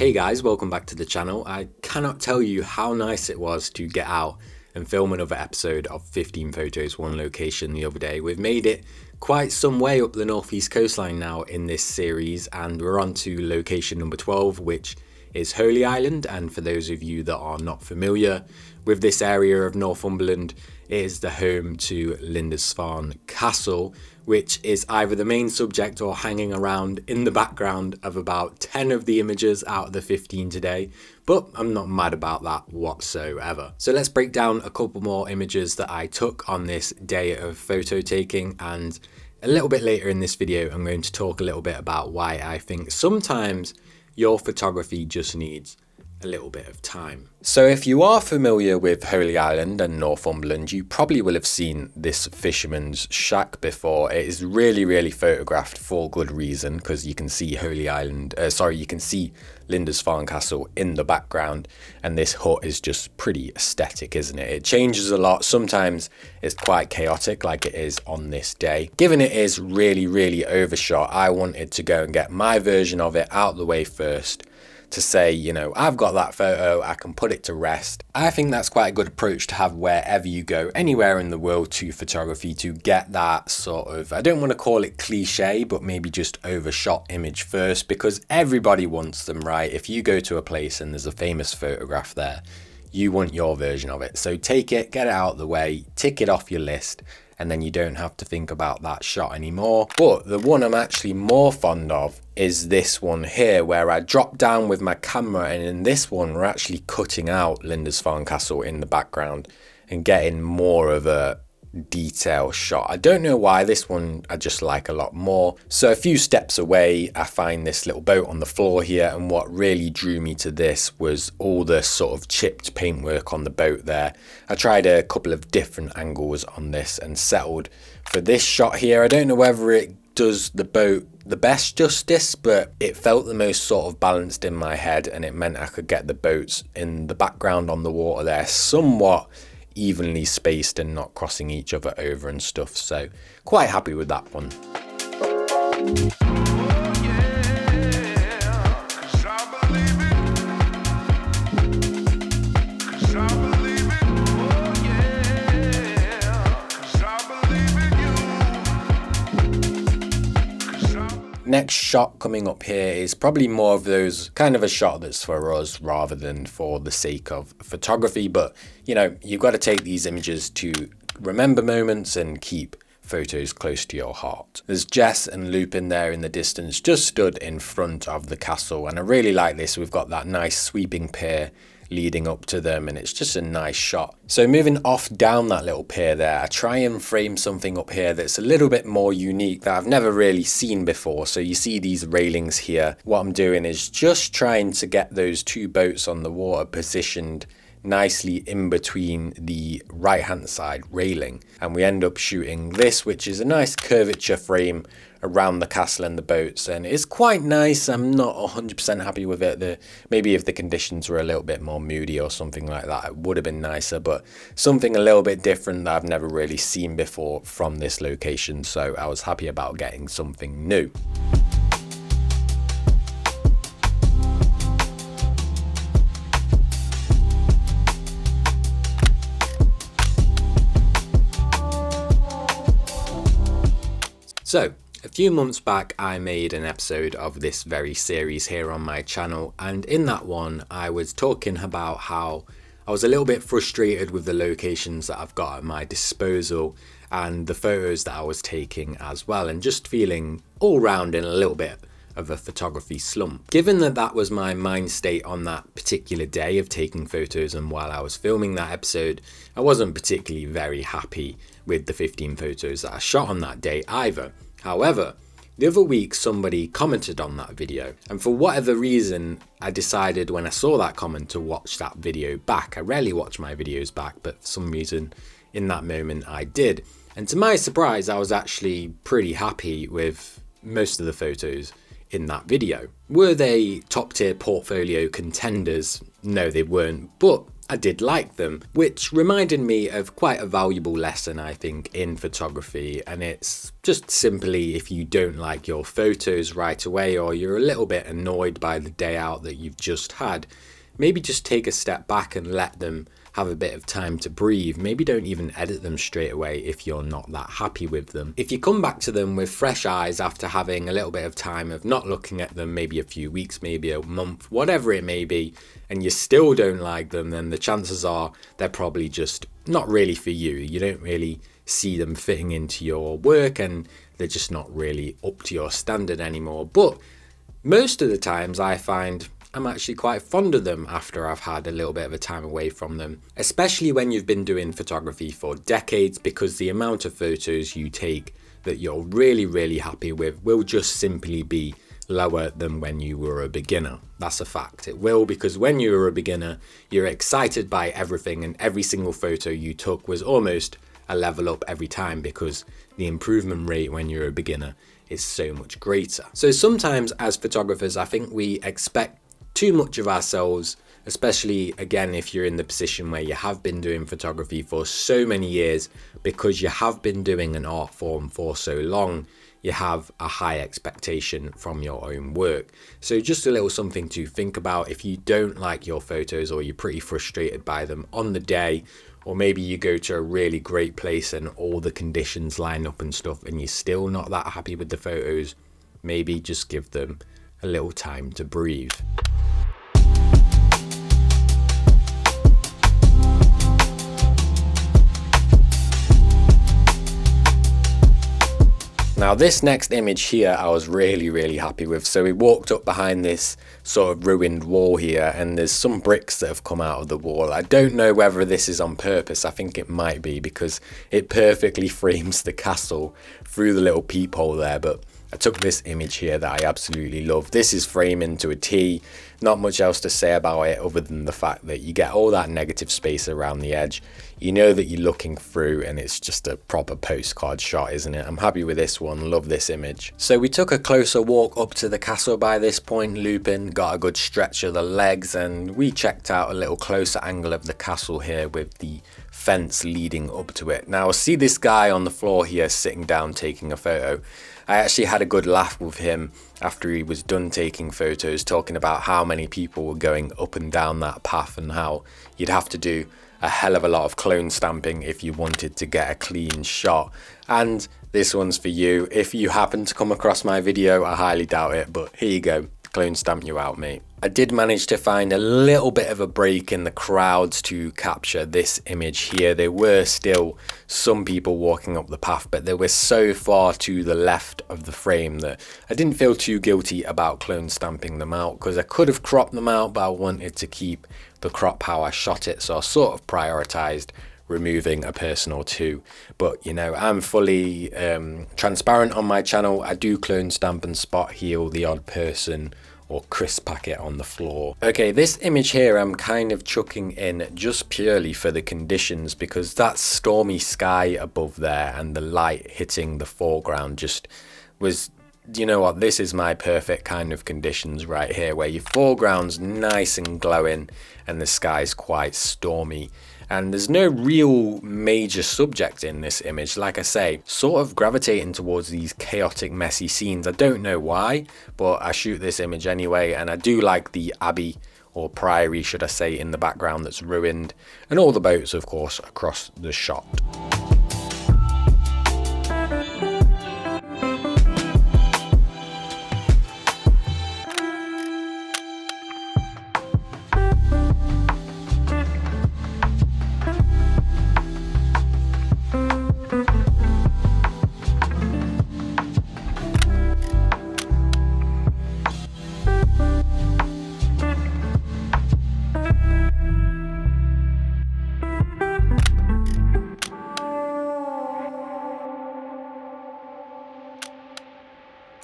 Hey guys, welcome back to the channel. I cannot tell you how nice it was to get out and film another episode of 15 photos, one location the other day. We've made it quite some way up the northeast coastline now in this series, and we're on to location number 12, which is Holy Island. And for those of you that are not familiar with this area of Northumberland, it is the home to Lindisfarne Castle, which is either the main subject or hanging around in the background of about 10 of the images out of the 15 today, but I'm not mad about that whatsoever. So let's break down a couple more images that I took on this day of photo taking, and a little bit later in this video I'm going to talk a little bit about why I think sometimes your photography just needs a little bit of time. So if you are familiar with Holy Island and Northumberland, you probably will have seen this fisherman's shack before. It is really photographed for good reason, because you can see you can see Lindisfarne Castle in the background, and this hut is just pretty aesthetic, isn't it? It changes a lot. Sometimes it's quite chaotic like it is on this day. Given it is really overshot, I wanted to go and get my version of it out the way first, to say, you know, I've got that photo, I can put it to rest. I think that's quite a good approach to have wherever you go, anywhere in the world, to photography, to get that sort of, I don't want to call it cliche, but maybe just overshot image first, because everybody wants them, right? If you go to a place and there's a famous photograph there, you want your version of it. So take it, get it out of the way, tick it off your list, and then you don't have to think about that shot anymore. But the one I'm actually more fond of is this one here, where I drop down with my camera, and in this one we're actually cutting out Lindisfarne Castle in the background and getting more of a detail shot. I don't know why. This one I just like a lot more. So a few steps away I find this little boat on the floor here, and what really drew me to this was all the sort of chipped paintwork on the boat there. I tried a couple of different angles on this and settled for this shot here. I don't know whether it does the boat the best justice, but it felt the most sort of balanced in my head, and it meant I could get the boats in the background on the water there somewhat evenly spaced and not crossing each other over and stuff. So quite happy with that one. Next shot coming up here is probably more of those kind of a shot that's for us rather than for the sake of photography, but you know, you've got to take these images to remember moments and keep photos close to your heart. There's Jess and Lupin there in the distance, just stood in front of the castle, and I really like this. We've got that nice sweeping pier leading up to them, and it's just a nice shot. So moving off down that little pier there, I try and frame something up here that's a little bit more unique that I've never really seen before. So you see these railings here. What I'm doing is just trying to get those two boats on the water positioned nicely in between the right hand side railing, and we end up shooting this, which is a nice curvature frame around the castle and the boats, and it's quite nice. I'm not 100% happy with it. Maybe if the conditions were a little bit more moody or something like that, it would have been nicer, but something a little bit different that I've never really seen before from this location, so I was happy about getting something new. So a few months back I made an episode of this very series here on my channel, and in that one I was talking about how I was a little bit frustrated with the locations that I've got at my disposal and the photos that I was taking as well, and just feeling all round in a little bit of a photography slump. Given that that was my mind state on that particular day of taking photos, and while I was filming that episode I wasn't particularly very happy with the 15 photos that I shot on that day either. However, the other week somebody commented on that video, and for whatever reason I decided when I saw that comment to watch that video back. I rarely watch my videos back, but for some reason in that moment I did, and to my surprise I was actually pretty happy with most of the photos in that video. Were they top tier portfolio contenders? No, they weren't, but I did like them, which reminded me of quite a valuable lesson, I think, in photography. And it's just simply, if you don't like your photos right away, or you're a little bit annoyed by the day out that you've just had, maybe just take a step back and let them have a bit of time to breathe. Maybe don't even edit them straight away if you're not that happy with them. If you come back to them with fresh eyes after having a little bit of time of not looking at them, maybe a few weeks, maybe a month, whatever it may be, and you still don't like them, then the chances are they're probably just not really for you. You don't really see them fitting into your work, and they're just not really up to your standard anymore. But most of the times I find I'm actually quite fond of them after I've had a little bit of a time away from them, especially when you've been doing photography for decades, because the amount of photos you take that you're really happy with will just simply be lower than when you were a beginner. That's a fact. It will, because when you were a beginner, you're excited by everything, and every single photo you took was almost a level up every time, because the improvement rate when you're a beginner is so much greater. So sometimes as photographers, I think we expect too much of ourselves, especially again if you're in the position where you have been doing photography for so many years, because you have been doing an art form for so long. You have a high expectation from your own work. So just a little something to think about if you don't like your photos, or you're pretty frustrated by them on the day, or maybe you go to a really great place and all the conditions line up and stuff and you're still not that happy with the photos. Maybe just give them a little time to breathe. Now this next image here I was really happy with. So we walked up behind this sort of ruined wall here, and there's some bricks that have come out of the wall. I don't know whether this is on purpose. I think it might be, because it perfectly frames the castle through the little peephole there. But I took this image here that I absolutely love. This is framing to a T. Not much else to say about it other than the fact that you get all that negative space around the edge. You know that you're looking through, and it's just a proper postcard shot, isn't it? I'm happy with this one. Love this image. So we took a closer walk up to the castle by this point, looping, got a good stretch of the legs, and we checked out a little closer angle of the castle here with the fence leading up to it. Now see this guy on the floor here sitting down taking a photo. I actually had a good laugh with him after he was done taking photos, talking about how many people were going up and down that path and how you'd have to do a hell of a lot of clone stamping if you wanted to get a clean shot. And this one's for you. If you happen to come across my video, I highly doubt it, but here you go. Clone stamp you out, mate. I did manage to find a little bit of a break in the crowds to capture this image here. There were still some people walking up the path, but they were so far to the left of the frame that I didn't feel too guilty about clone stamping them out, because I could have cropped them out, but I wanted to keep the crop how I shot it, so I sort of prioritized removing a person or two. But you know, I'm fully transparent on my channel. I do clone stamp and spot heal the odd person or crisp packet on the floor. Okay, this image here I'm kind of chucking in just purely for the conditions, because that stormy sky above there and the light hitting the foreground just was, you know what, this is my perfect kind of conditions right here, where your foreground's nice and glowing and the sky's quite stormy. And there's no real major subject in this image, like I say, sort of gravitating towards these chaotic, messy scenes. I don't know why, but I shoot this image anyway, and I do like the abbey, or priory should I say, in the background that's ruined, and all the boats of course across the shot.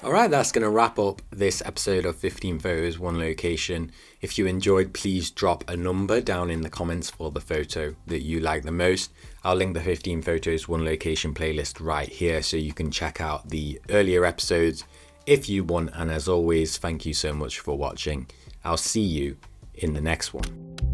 Alright, that's going to wrap up this episode of 15 Photos, One Location. If you enjoyed, please drop a number down in the comments for the photo that you like the most. I'll link the 15 Photos, One Location playlist right here so you can check out the earlier episodes if you want. And as always, thank you so much for watching. I'll see you in the next one.